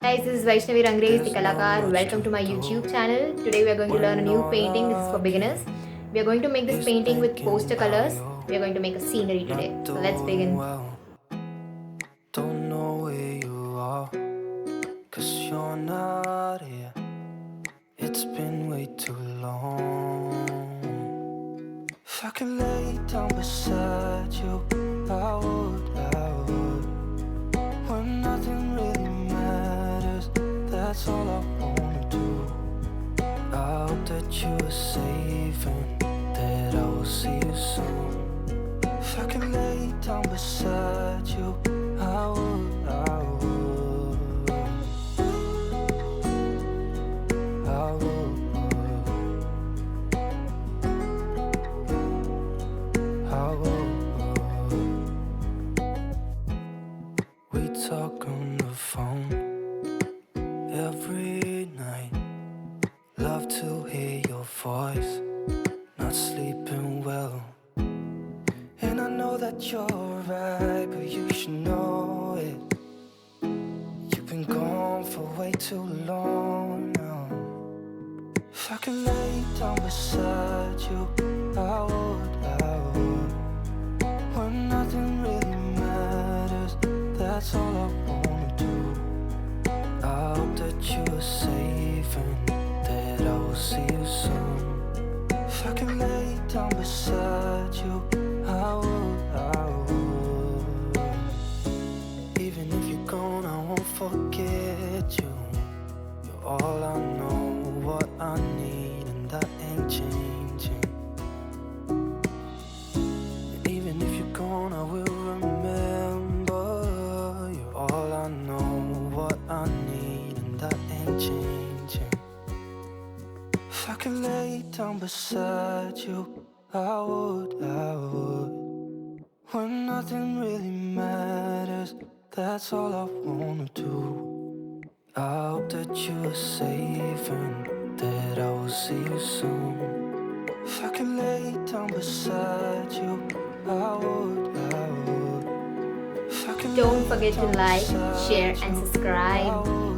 Guys, this is Vaishnavi Rangre's Theकlakaar. Welcome to my YouTube channel. Today we are going to learn a new painting. This is for beginners. We are going to make this painting with poster colors. We are going to make a scenery today. So let's begin. Don't know where you are, 'cause you're not here. It's been way too long. If I could lay down beside you, I would. When nothing really matters, that's all I wanna do. I hope that you are safe and that I will see you soon. If I could lay down beside you, I would. I would. I would. We talk on the phone every night. Love to hear your voice. Not sleeping well. And I know that you're right, but you should know it. You've been gone for way too long now. If I could lay down beside you, I would. When nothing really matters, that's all I wanna do. I hope that you are safe and that I will see you soon. If I could lay down beside you, I would. Even if you're gone, I won't forget you. You're all I know, what I need, and that ain't changing. And even if you're gone, I will remember. You're all I know, what I need, and that ain't changing. If I could lay down beside you, I would. When nothing really matters, that's all I wanna do. I hope that you are safe and that I will see you soon. If I could lay down beside you, I would. If I could Don't lay forget to down like, beside share, you, and I subscribe. would.